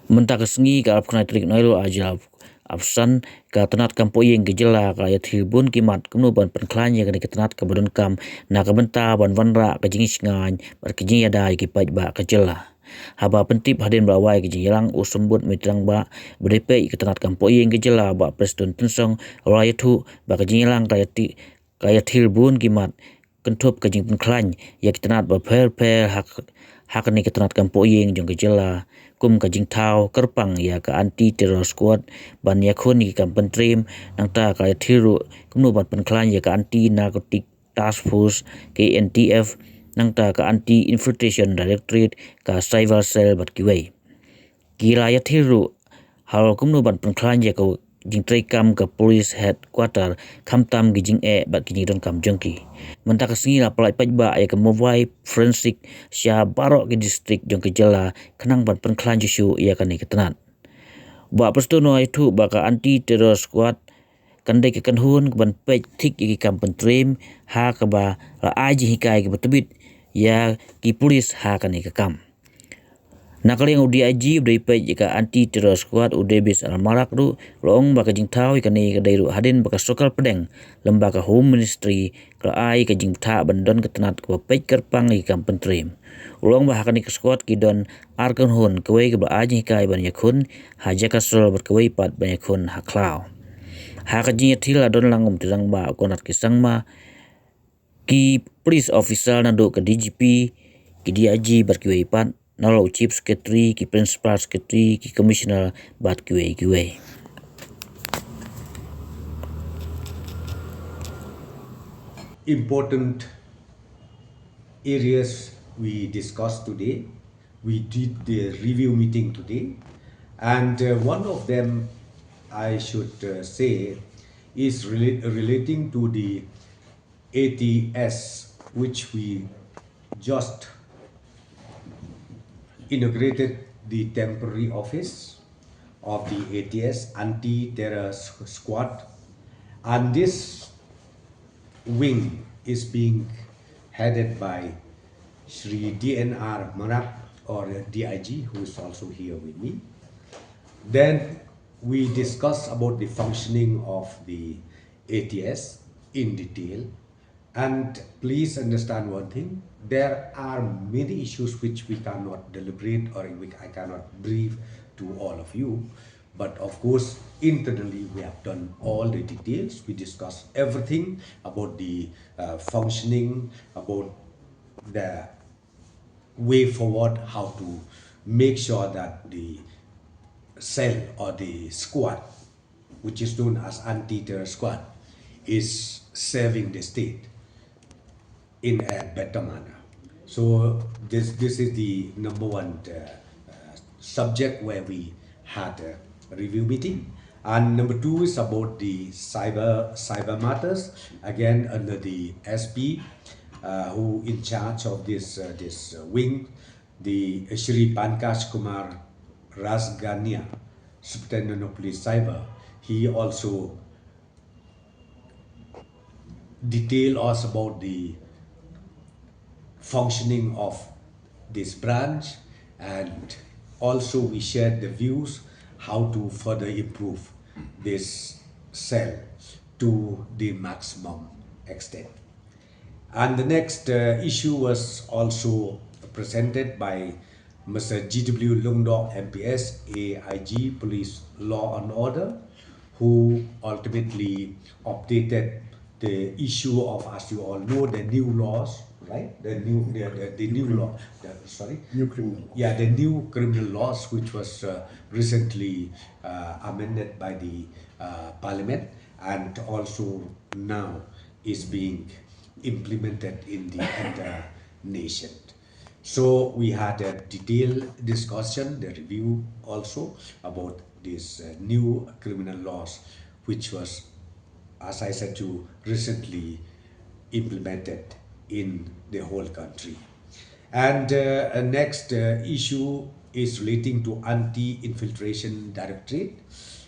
Mentakasngi ka apkhnai trik noilo ajab absan ka tanat kampo yeng gejela ka ya thilbun kimat kumno ban penklanya ka tanat ka badon kam na ka benta ban vanra ka jingis ngan bar ka jing yada ki paj ba ka jela haba pentip hadin ba wai ka jing usembut mitrang ba bedepe ka tanat kampo yeng gejela ba preston tensong rayathu ba ka jing ka ya thilbun kimat kentup ka jing penklany ya ki tanat ba pher hak ni ka tanat kampo yeng jong gejela kum ka jing thau kerpang ya ka anti-terror squad ban Iakhun ki kam Pyntriem nang ta ka thiru kumno ban penklan ya ka anti-narcotics task force KNTF nang ta ka anti-infiltration directorate ka cyber cell bat kiwei kira ya thiru hal kumno ban penklan ya ka jing trai kam ka police headquarter khamtam gi jing bat ki don kam jongki mentak singi la palai pajba ya ka mobile forensic sya barok ki district jong ke jela khnang ban penklan jisu ya ka ni ketanat ba prestono itu ba ka anti terror squad kandai ke kanhun ban pej thik ki kam Pyntriem ha ka ba la aji hikai ki betebit ya ki police ha ka ni ka kam nakali yang DIG beri pej ka anti terror squad udebis almarak ru long baka jing thau ka ni ka dairu hadin baka sokal pedeng lembaga home ministry ka ai ka jing tha bandon ka tanat ka pej kerpang ki kam Pyntriem long ba ka ni ka squad ki don arkan hun kwei ka ba aji kai ban Iakhun haja ka sol ber kwei pat ban Iakhun ha Khlaw ha ka jing thil adon langum tirang ba konat ki sangma ki police officer nando ka DGP ki DIG ber kwei pat nalo chief secretary ki principal secretary ki commissioner bat kiwe important areas we discussed today. We did the review meeting today, and one of them I should say is relating to the ATS, which we just inaugurated the temporary office of the ATS, Anti-Terror Squad, and this wing is being headed by Shri DNR Marak or DIG, who is also here with me. Then we discuss about the functioning of the ATS in detail. And please understand one thing, there are many issues which we cannot deliberate or I cannot brief to all of you. But of course, internally we have done all the details. We discussed everything about the functioning, about the way forward, how to make sure that the cell or the squad, which is known as anti-terror squad, is serving the state in a better manner. So this is the number one subject where we had a review meeting. And number two is about the cyber matters, again under the SP, who in charge of this wing, the Shri Pankaj Kumar Rasgania, Superintendent of Police Cyber. He also detailed us about the functioning of this branch, and also we shared the views how to further improve this cell to the maximum extent. And the next issue was also presented by Mr. GW Lungdok MPS, AIG Police Law and Order, who ultimately updated the issue of, as you all know, the new laws, right? The new law, sorry, New criminal laws. yeah, the new criminal laws, which was recently amended by the parliament, and also now is being implemented in the entire nation. So we had a detailed discussion, the review also about these new criminal laws, which was, as I said, to recently implemented in the whole country. And next issue is relating to Anti-infiltration directorate,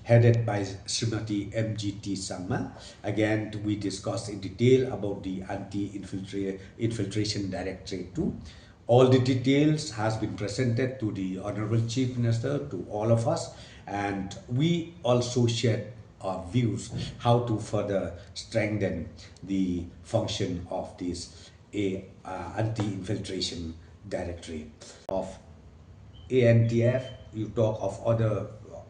headed by Srimati MGT Sangma. Again, we discussed in detail about the Anti-infiltration directorate too, All the details has been presented to the Honorable Chief Minister, to all of us, and we also shared our views how to further strengthen the function of this anti-infiltration directorate of ANTF. You talk of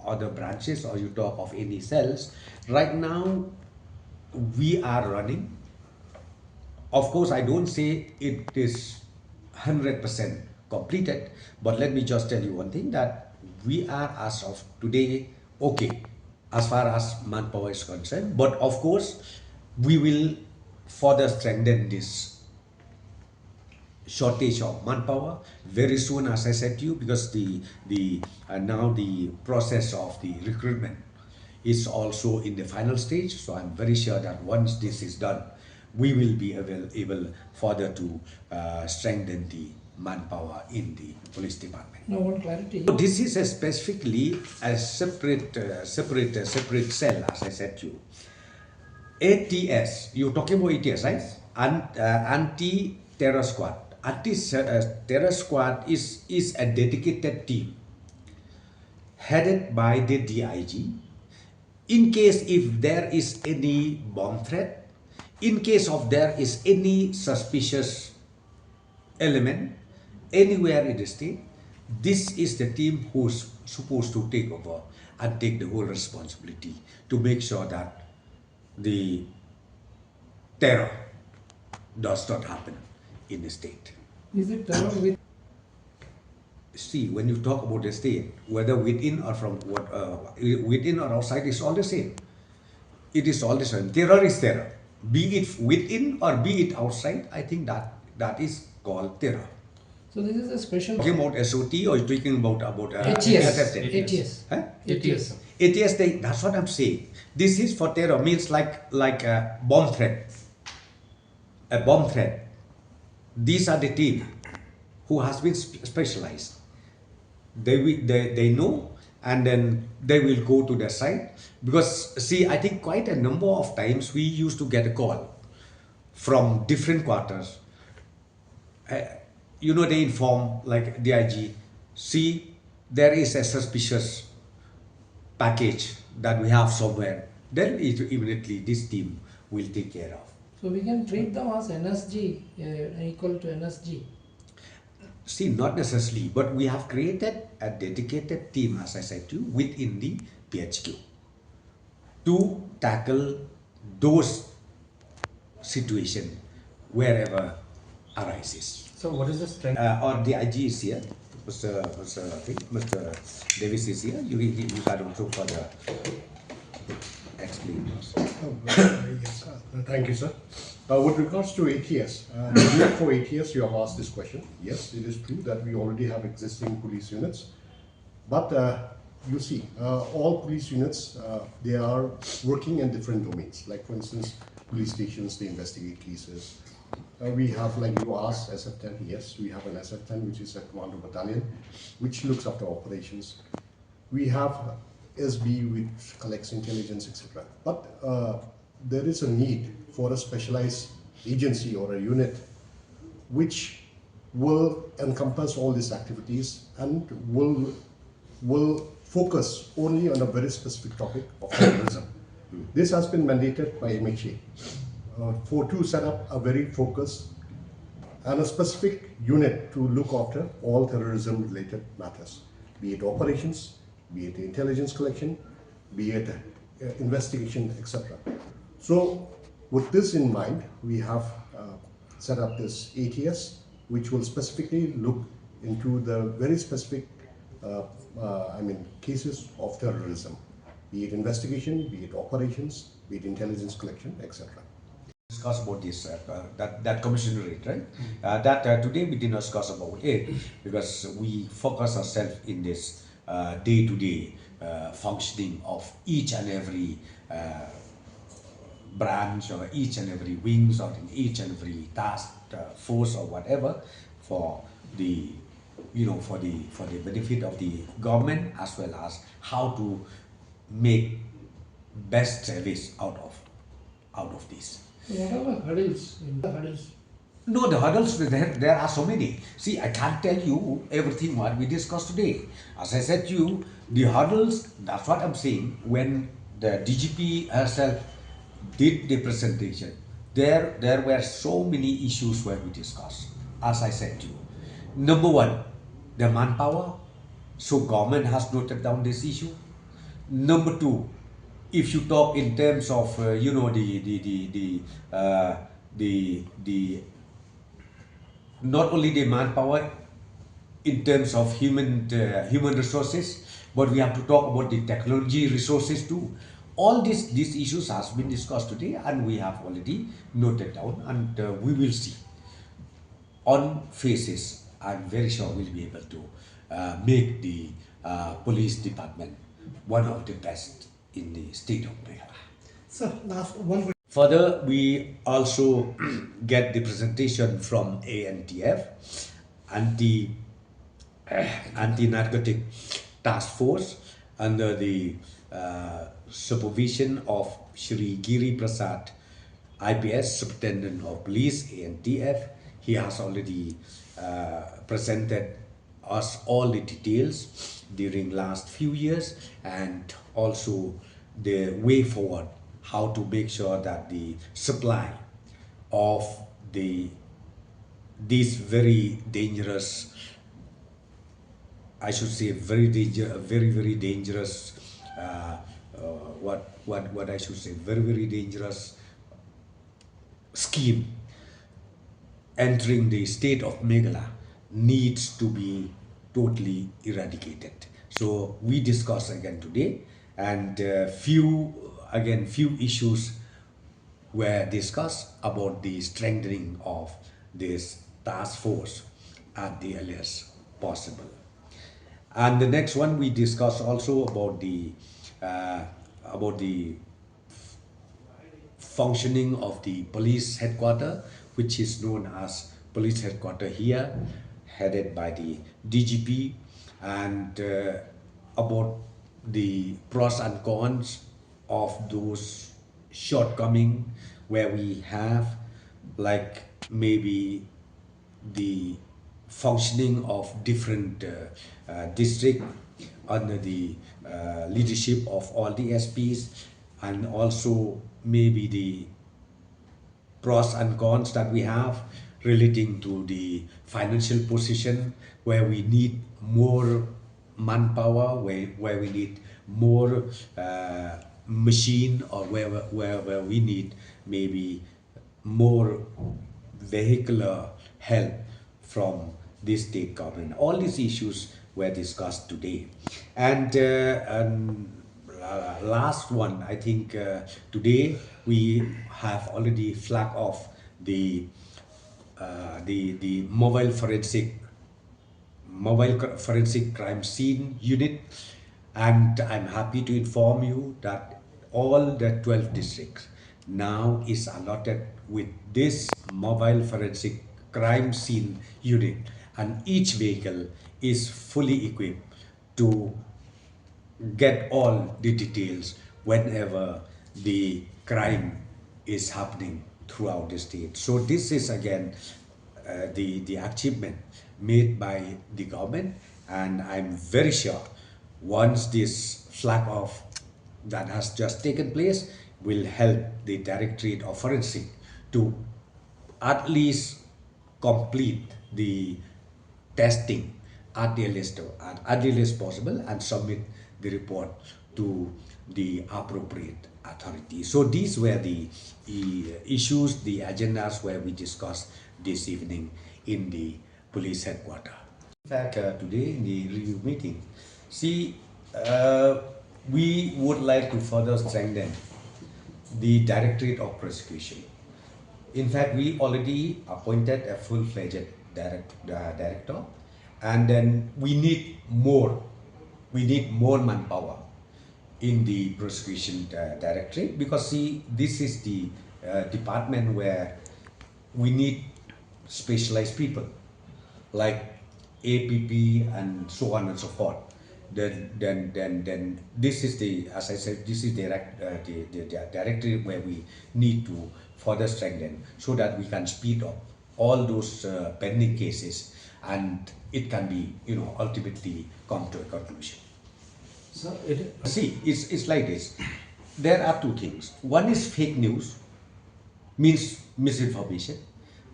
other branches, or you talk of any cells. Right now, we are running. Of course, I don't say it is 100% completed, but let me just tell you one thing, that we are, as of today, okay as far as manpower is concerned. But of course, we will further strengthen this shortage of manpower very soon, as I said to you, because the now the process of the recruitment is also in the final stage. So I'm very sure that once this is done, we will be able further to strengthen the manpower in the police department. No one clarity. So this is specifically a separate cell, as I said to you. ATS, you're talking about ATS, right? Anti-terror squad. Anti-terror squad is a dedicated team headed by the DIG. In case if there is any bomb threat, in case of there is any suspicious element anywhere in the state, this is the team who's supposed to take over and take the whole responsibility to make sure that the terror does not happen in the state. Is it terror with? See, when you talk about the state, whether within or from within or outside, it's all the same. It is all the same. Terror is terror, be it within or be it outside. I think that is called terror. So this is a special. Talking about SOT, or you're talking about ATS. SFT? ATS. Huh? ATS. ATS, that's what I'm saying. This is for terror, means like a bomb threat. A bomb threat. These are the team who has been specialized. They know, and then they will go to the site. Because see, I think quite a number of times we used to get a call from different quarters. They inform, like DIG, see, there is a suspicious package that we have somewhere. Then immediately this team will take care of. So we can treat them as NSG, equal to NSG. See, not necessarily, but we have created a dedicated team, as I said to you, within the PHQ to tackle those situations wherever arises. So what is the strength? Or the IG is here, Mr. Davis is here. You can also further explain. Yes, thank you, sir. With regards to ATS, the need for ATS, you have asked this question. Yes, it is true that we already have existing police units, but you see, all police units, they are working in different domains. Like, for instance, police stations, they investigate cases. We have, like you asked, SF-10. Yes, we have an SF-10, which is a commando battalion, which looks after operations. We have SB, which collects intelligence, etc. But there is a need for a specialized agency or a unit which will encompass all these activities and will focus only on a very specific topic of terrorism. This has been mandated by MHA to set up a very focused and a specific unit to look after all terrorism related matters, be it operations, be it intelligence collection, be it investigation, etc. So with this in mind, we have set up this ATS, which will specifically look into the very specific cases of terrorism, be it investigation, be it operations, be it intelligence collection, etc. Discuss about this that commissionerate, right? Today we did not discuss about it because we focus ourselves in this day-to-day functioning of each and every branch, or each and every wings, or in each and every task force, or whatever, for the for the benefit of the government, as well as how to make best service out of this. So what are the hurdles in the hurdles? No, the hurdles, there are so many. See, I can't tell you everything what we discussed today. As I said to you, the hurdles, that's what I'm saying. When the DGP herself did the presentation, there were so many issues where we discussed, as I said to you. Number one, the manpower. So government has noted down this issue. Number two, if you talk in terms of the not only the manpower in terms of human resources, but we have to talk about the technology resources too. All these issues has been discussed today, and we have already noted down, and we will see on faces. I'm very sure we'll be able to make the police department one of the best in the state of Meghalaya. Sir, last one. Further, we also get the presentation from ANTF, anti anti-narcotic task force, under the supervision of Shri Giri Prasad, IPS, Superintendent of Police, ANTF. He has already presented us all the details during last few years, and also the way forward, how to make sure that the supply of these very dangerous, I should say very dangerous, what I should say, very dangerous scheme entering the state of Meghalaya needs to be totally eradicated. So we discuss again today, and few issues were discussed about the strengthening of this task force at the earliest possible. And the next one, we discuss also about the functioning of the police headquarters, which is known as police headquarters here, headed by the DGP, and about the pros and cons of those shortcomings where we have, like maybe the functioning of different district under the leadership of all the SPs, and also maybe the pros and cons that we have relating to the financial position, where we need more manpower, where we need more machine, or where we need maybe more vehicular help from the state government. All these issues were discussed today. And last one, I think today we have already flagged off the mobile forensic crime scene unit, and I'm happy to inform you that all the 12 districts now is allotted with this mobile forensic crime scene unit, and each vehicle is fully equipped to get all the details whenever the crime is happening throughout the state. So this is again the achievement made by the government, and I'm very sure once this flag off that has just taken place will help the Directorate of Forensic to at least complete the testing at the earliest possible, and submit the report to the appropriate authority. So these were the issues, the agendas where we discussed this evening in the police headquarters. In fact, today in the review meeting, see, we would like to further strengthen the Directorate of Prosecution. In fact, we already appointed a full-fledged director, and then we need more manpower in the prosecution directorate, because see, this is the department where we need specialized people like APP and so on and so forth. Then this is the, as I said, this is the directory where we need to further strengthen, so that we can speed up all those pending cases, and it can be, ultimately come to a conclusion. So See, it's like this. There are two things. One is fake news, means misinformation,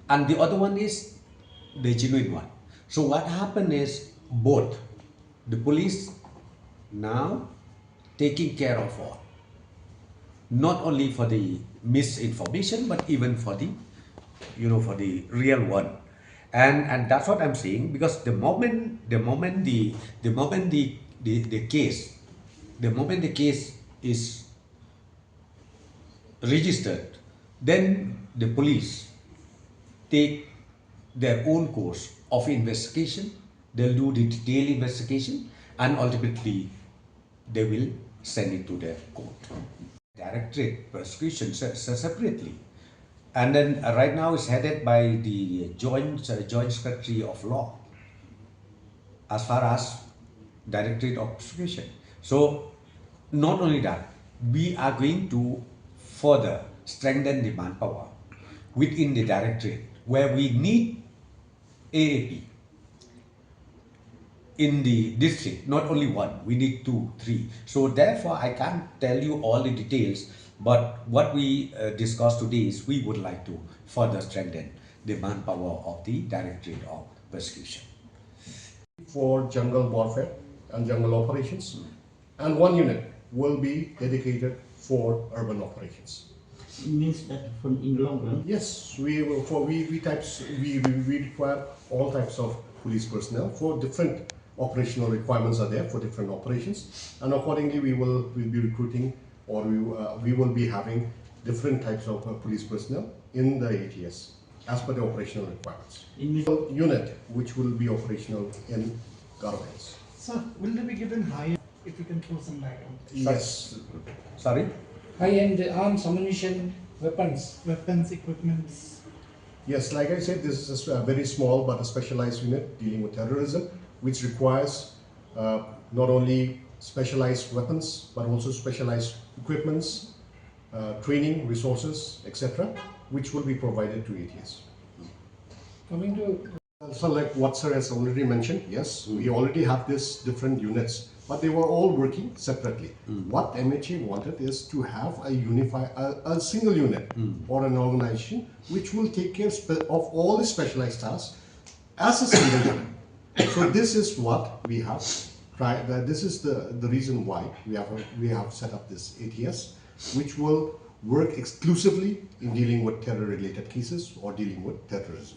and the other one is the genuine one. So what happened is both the police now taking care of all, not only for the misinformation but even for the, for the real one. And that's what I'm saying, because the case, the moment the case is registered, then the police take their own course of investigation. They'll do the detailed investigation, and ultimately they will send it to the court. Directorate prosecution separately, and then right now it's headed by the joint secretary of law as far as directorate of prosecution. So not only that, we are going to further strengthen the manpower within the directorate, where we need AAP in the district, not only one, we need 2, 3. So therefore, I can't tell you all the details, but what we discussed today is we would like to further strengthen the manpower of the Directorate of Prosecution. For jungle warfare and jungle operations, and one unit will be dedicated for urban operations. It means that from in the long run. Yes, we will. For we require all types of police personnel for different operational requirements are there for different operations, and accordingly we will be recruiting, or we will be having different types of police personnel in the ATS as per the operational requirements. In Unit which will be operational in governments. Sir, will they be given higher, if you can throw some light on this? Yes. Sorry? high-end arms, ammunition, weapons. Weapons, equipments. Yes, like I said, this is a very small but a specialized unit dealing with terrorism, which requires not only specialized weapons but also specialized equipments, training, resources, etc., which will be provided to ATS. Coming to So like what sir has already mentioned, yes, we already have these different units, but they were all working separately. What MHA wanted is to have a single unit or an organization which will take care of all the specialized tasks as a single unit. So this is what we have tried. This is the reason why we have set up this ATS, which will work exclusively in dealing with terror-related cases or dealing with terrorism.